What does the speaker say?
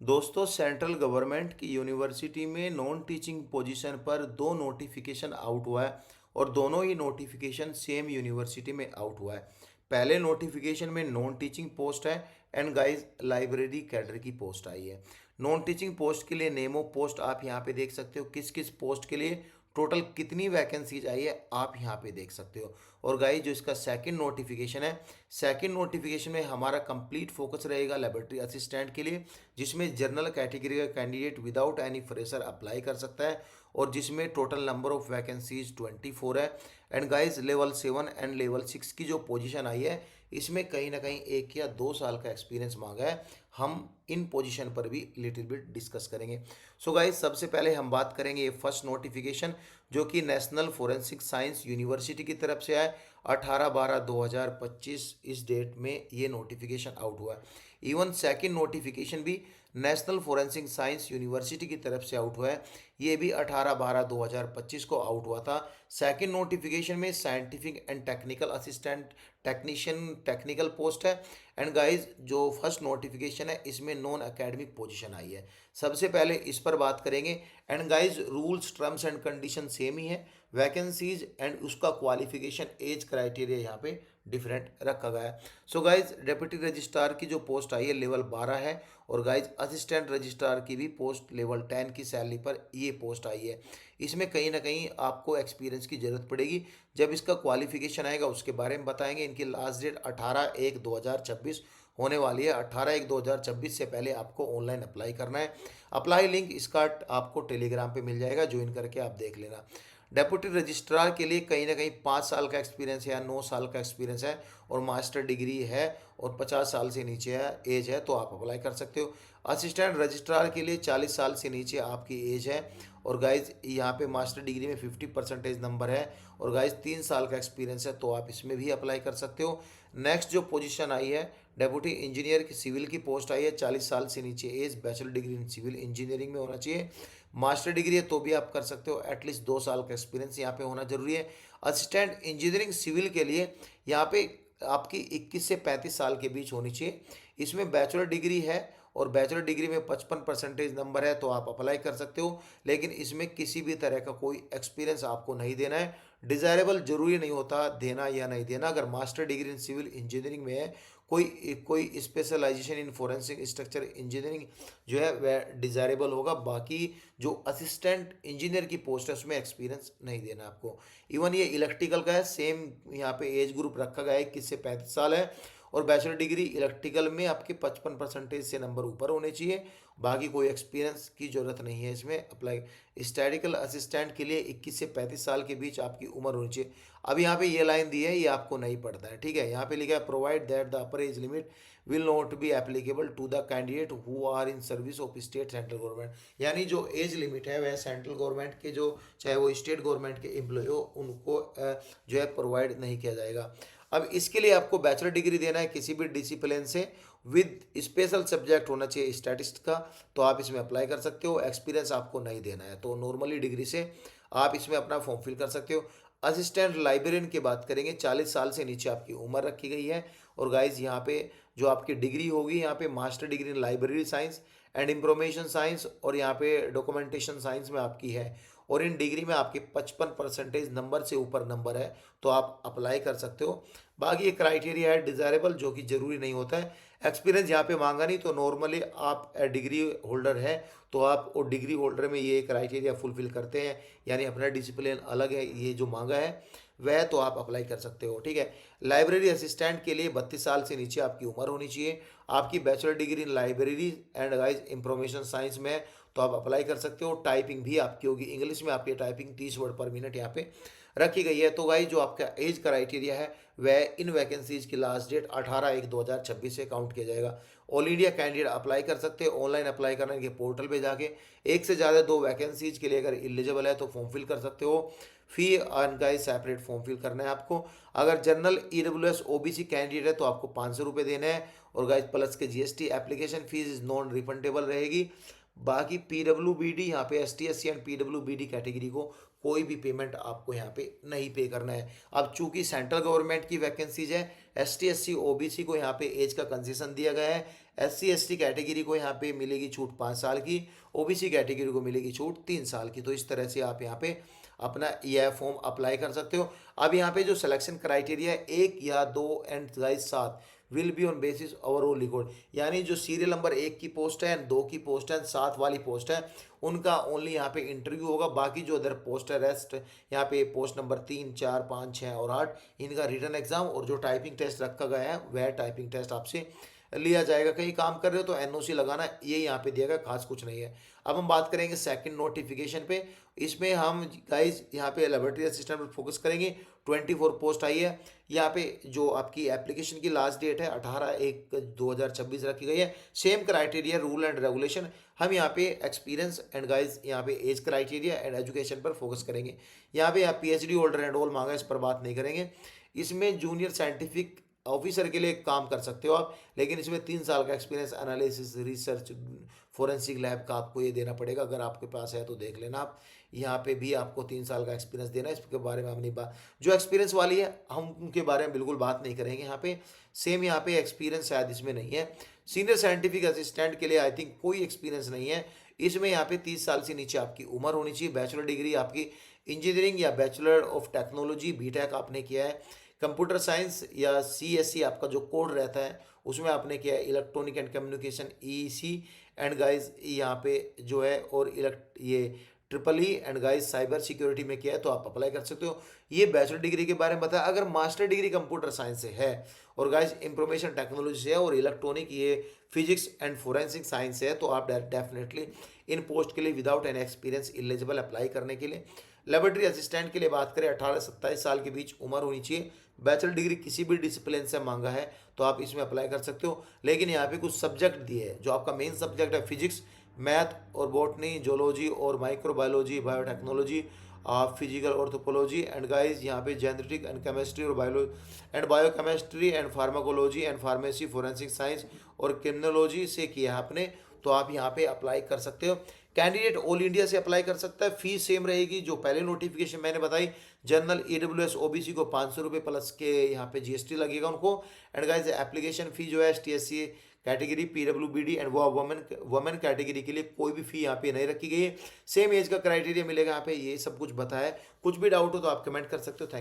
दोस्तों, central government की university में नॉन टीचिंग पोजीशन पर दो नोटिफिकेशन आउट हुआ है और दोनों ही नोटिफिकेशन सेम यूनिवर्सिटी में आउट हुआ है। पहले नोटिफिकेशन में नॉन टीचिंग पोस्ट है एंड गाइस लाइब्रेरी कैडर की पोस्ट आई है। नॉन टीचिंग पोस्ट के लिए नेम ऑफ पोस्ट आप यहाँ पे देख सकते हो, किस किस पोस्ट के लिए टोटल कितनी वैकेंसीज आई है आप यहाँ पे देख सकते हो। और गाइस जो इसका सेकंड नोटिफिकेशन है, सेकंड नोटिफिकेशन में हमारा कंप्लीट फोकस रहेगा लेबोरेटरी असिस्टेंट के लिए, जिसमें जनरल कैटेगरी का candidate without any fresher apply कर सकता है और जिसमें टोटल नंबर ऑफ वैकेंसीज 24 है। And guys level 7 and level 6 की जो पोजीशन आई है इसमें कहीं ना कहीं 1 या 2 साल का एक्सपीरियंस मांगा है। हम इन पोजीशन पर भी लिटिल बिट डिस्कस करेंगे। सो गाइस सबसे पहले हम बात करेंगे ये फर्स्ट नोटिफिकेशन जो कि नेशनल फोरेंसिक साइंस यूनिवर्सिटी की तरफ से आए 18/12/2025 इस डेट में ये नोटिफिकेशन आउट हुआ है। इवन सेकंड नोटिफिकेशन भी नेशनल फोरेंसिक साइंस यूनिवर्सिटी की तरफ से आउट हुआ है, ये भी 18/12/2025 को आउट हुआ था। सेकंड नोटिफिकेशन में scientific and technical assistant technician technical post है। एंड गाइस जो फर्स्ट नोटिफिकेशन है इसमें नॉन एकेडमिक पोजीशन आई है। सबसे पहले इस पर बात करेंगे। And guys rules terms and condition same ही है, वैकेंसीज एंड उसका क्वालिफिकेशन एज क्राइटेरिया यहाँ पे डिफरेंट रखा गया है। सो गाइज डेप्यूटी रजिस्ट्रार की जो पोस्ट आई है लेवल 12 है और गाइज असिस्टेंट रजिस्ट्रार की भी पोस्ट लेवल 10 की सैलरी पर ये पोस्ट आई है। इसमें कहीं ना कहीं आपको एक्सपीरियंस की ज़रूरत पड़ेगी। जब इसका क्वालिफिकेशन आएगा उसके बारे में बताएंगे। इनकी लास्ट डेट 18/1/2026 होने वाली है। 18/1/2026 से पहले आपको ऑनलाइन अप्लाई करना है। अप्लाई लिंक इसका आपको टेलीग्राम पे मिल जाएगा, ज्वाइन करके आप देख लेना। डेप्यूटी रजिस्ट्रार के लिए कहीं ना कहीं 5 साल का एक्सपीरियंस है या 9 साल का एक्सपीरियंस है और मास्टर डिग्री है और 50 साल से नीचे है एज है तो आप अप्लाई कर सकते हो। असिस्टेंट रजिस्ट्रार के लिए 40 साल से नीचे आपकी एज है और गाइज यहाँ पे मास्टर डिग्री में 50% नंबर है और गाइज 3 साल का एक्सपीरियंस है तो आप इसमें भी अप्लाई कर सकते हो। नेक्स्ट जो पोजीशन आई है डेप्यूटी इंजीनियर की सिविल की पोस्ट आई है। 40 साल से नीचे age, bachelor degree in civil engineering में होना चाहिए। मास्टर डिग्री है तो भी आप कर सकते हो, एटलीस्ट 2 साल का एक्सपीरियंस यहाँ पे होना जरूरी है। असिस्टेंट इंजीनियरिंग सिविल के लिए यहाँ पे आपकी 21 से 35 साल के बीच होनी चाहिए। इसमें बैचलर डिग्री है और बैचलर डिग्री में 55% नंबर है तो आप अप्लाई कर सकते हो, लेकिन इसमें किसी भी तरह का कोई एक्सपीरियंस आपको नहीं देना है। डिज़ायरेबल जरूरी नहीं होता देना या नहीं देना। अगर master degree in civil engineering में है, कोई specialisation in forensic structure engineering जो है वह डिज़ायरेबल होगा। बाकी जो असिस्टेंट इंजीनियर की पोस्ट है उसमें एक्सपीरियंस नहीं देना आपको। इवन ये इलेक्ट्रिकल का है, सेम यहाँ पे एज ग्रुप रखा गया है 21 से 35 साल है और बैचलर डिग्री इलेक्ट्रिकल में आपके 55% से नंबर ऊपर होने चाहिए। बाकी कोई एक्सपीरियंस की ज़रूरत नहीं है इसमें अप्लाई। स्टैटिकल असिस्टेंट के लिए 21 से 35 साल के बीच आपकी उम्र होनी चाहिए। अब यहाँ पे ये लाइन दी है, ये आपको नहीं पड़ता है, ठीक है। यहाँ पे लिखा है provide that the upper age limit will not be applicable to the candidate who are in service of state central government. यानी जो एज लिमिट है वह सेंट्रल गवर्नमेंट के जो चाहे वो स्टेट गवर्नमेंट के एम्प्लॉय हो उनको जो है प्रोवाइड नहीं किया जाएगा। अब इसके लिए आपको बैचलर डिग्री देना है किसी भी डिसिप्लिन से विद स्पेशल सब्जेक्ट होना चाहिए स्टैटिस्ट का, तो आप इसमें अप्लाई कर सकते हो। एक्सपीरियंस आपको नहीं देना है तो नॉर्मली डिग्री से आप इसमें अपना फॉर्म फिल कर सकते हो। असिस्टेंट लाइब्रेरियन की बात करेंगे, 40 साल से नीचे आपकी उम्र रखी गई है और गाइज यहाँ पे जो आपकी डिग्री होगी यहाँ पे master degree in library science and information science और यहाँ पे डॉक्यूमेंटेशन साइंस में आपकी है और इन डिग्री में आपके 55% नंबर से ऊपर नंबर है तो आप अप्लाई कर सकते हो। बाकी ये क्राइटेरिया है डिज़ायरेबल जो कि ज़रूरी नहीं होता है। एक्सपीरियंस यहाँ पे मांगा नहीं तो नॉर्मली आप डिग्री होल्डर है तो आप वो डिग्री होल्डर में ये क्राइटेरिया फुलफिल करते हैं, यानी अपना डिसिप्लिन अलग है, ये जो मांगा है वह तो आप अप्लाई कर सकते हो, ठीक है। लाइब्रेरी असिस्टेंट के लिए 32 साल से नीचे आपकी उम्र होनी चाहिए। आपकी bachelor degree in library and guys information science में है तो आप अप्लाई कर सकते हो। टाइपिंग भी आपकी होगी इंग्लिश में, आपकी टाइपिंग 30 वर्ड पर मिनट यहाँ पे रखी गई है। तो गाइज जो आपका एज क्राइटेरिया है वह इन वैकेंसीज की लास्ट डेट 18/1/2026 से काउंट किया जाएगा। ऑल इंडिया कैंडिडेट अप्लाई कर सकते हैं। ऑनलाइन अप्लाई करना है इनके पोर्टल पे जाके। एक से ज़्यादा 2 वैकेंसीज के लिए अगर एलिजिबल है तो फॉर्म फिल कर सकते हो। फी और गाइस सेपरेट फॉर्म फिल करना है आपको। अगर जनरल ईडब्ल्यूएस ओबीसी कैंडिडेट है तो आपको 500 रुपये देने हैं और गाइस प्लस के GST. Application fees non refundable रहेगी। बाकी पीडब्ल्यूबीडी यहाँ पे एसटी/एससी एंड पीडब्ल्यूबीडी कैटेगरी को कोई भी पेमेंट आपको यहाँ पे नहीं पे करना है। अब चूंकि सेंट्रल गवर्नमेंट की वैकेंसीज है, एसटी/एससी ओबीसी को यहाँ पे एज का कंसेशन दिया गया है। SC ST कैटेगरी को यहाँ पे मिलेगी छूट 5 साल की, OBC कैटेगरी को मिलेगी छूट 3 साल की। तो इस तरह से आप यहाँ पे अपना यह फॉर्म अप्लाई कर सकते हो। अब यहाँ पे जो सिलेक्शन क्राइटेरिया है 1 या 2 and 7 will be on basis overall record, यानी जो सीरियल नंबर 1 की पोस्ट है, 2 की पोस्ट है, 7 वाली पोस्ट है, उनका ओनली यहाँ पे इंटरव्यू होगा। बाकी जो अदर पोस्ट है, रेस्ट यहाँ पे पोस्ट नंबर 3, 4, 5, 6 और 8, इनका रिटन एग्जाम और जो टाइपिंग टेस्ट रखा गया है वह टाइपिंग टेस्ट आपसे लिया जाएगा। कहीं काम कर रहे हो तो NOC लगाना, ये यहाँ पे दिया गया, खास कुछ नहीं है। अब हम बात करेंगे सेकंड नोटिफिकेशन पे। इसमें हम गाइज यहाँ पे लेबोरेटरी असिस्टेंट पर फोकस करेंगे। 24 पोस्ट आई है। यहाँ पे जो आपकी एप्लीकेशन की लास्ट डेट है 18/1/2026 रखी गई है। Same criteria, rule and regulation. हम यहाँ पे एक्सपीरियंस एंड गाइज यहाँ पे एज क्राइटेरिया एंड एजुकेशन पर फोकस करेंगे। यहाँ पे आप PhD होल्डर एंड ऑल मांगा, इस पर बात नहीं करेंगे। इसमें जूनियर साइंटिफिक ऑफिसर के लिए काम कर सकते हो आप, लेकिन इसमें 3 साल का experience analysis, research, forensic lab का आपको ये देना पड़ेगा। अगर आपके पास है तो देख लेना आप, यहाँ पे भी आपको 3 साल का एक्सपीरियंस देना है। इसके बारे में हम नहीं बात, जो एक्सपीरियंस वाली है हम उनके बारे में बिल्कुल बात नहीं करेंगे यहाँ पे। सेम यहाँ पे एक्सपीरियंस शायद इसमें नहीं है। सीनियर साइंटिफिक असिस्टेंट के लिए आई थिंक कोई एक्सपीरियंस नहीं है। इसमें यहाँ पे 30 साल से नीचे आपकी उम्र होनी चाहिए। बैचलर डिग्री आपकी इंजीनियरिंग या बैचलर ऑफ टेक्नोलॉजी BTech आपने किया है। कंप्यूटर साइंस या CSE आपका जो कोड रहता है उसमें आपने किया है। Electronic and communication EEC and guys यहाँ पे जो है, और ये EEE and guys cyber security में किया है, तो आप अप्लाई कर सकते हो। ये बैचलर डिग्री के बारे में बताया। अगर मास्टर डिग्री कंप्यूटर साइंस से है और गाइज इंफॉर्मेशन टेक्नोलॉजी से है और इलेक्ट्रॉनिक ये फिजिक्स एंड फोरेंसिक साइंस से है, तो आप डेफिनेटली इन पोस्ट के लिए without an experience eligible apply करने के लिए। लेबोरेटरी असिस्टेंट के लिए बात करें, 18 से 27 साल के बीच उम्र होनी चाहिए। बैचलर डिग्री किसी भी डिसिप्लिन से मांगा है तो आप इसमें अप्लाई कर सकते हो। लेकिन यहाँ पे कुछ सब्जेक्ट दिए हैं। जो आपका मेन सब्जेक्ट है फिजिक्स, मैथ और बॉटनी, जोलॉजी और microbiology, biotechnology, physical anthropology and guys यहाँ पे जेनेटिक एंड केमिस्ट्री और biochemistry and pharmacology and pharmacy, forensic science और क्रिमिनोलॉजी से किया है आपने, तो आप यहाँ पे अप्लाई कर सकते हो। कैंडिडेट ऑल इंडिया से अप्लाई कर सकता है। फीस सेम रहेगी जो पहले नोटिफिकेशन मैंने बताई। जनरल, EWS, OBC को 500 रुपये प्लस के यहाँ पे GST लगेगा उनको। एंड गाइज एप्लीकेशन फी जो है ST SC category, PWBD and women category के लिए कोई भी फी यहाँ पे नहीं रखी गई है। सेम एज का क्राइटेरिया मिलेगा यहाँ पे। ये सब कुछ बताया है। कुछ भी डाउट हो तो आप कमेंट कर सकते हो। थैंक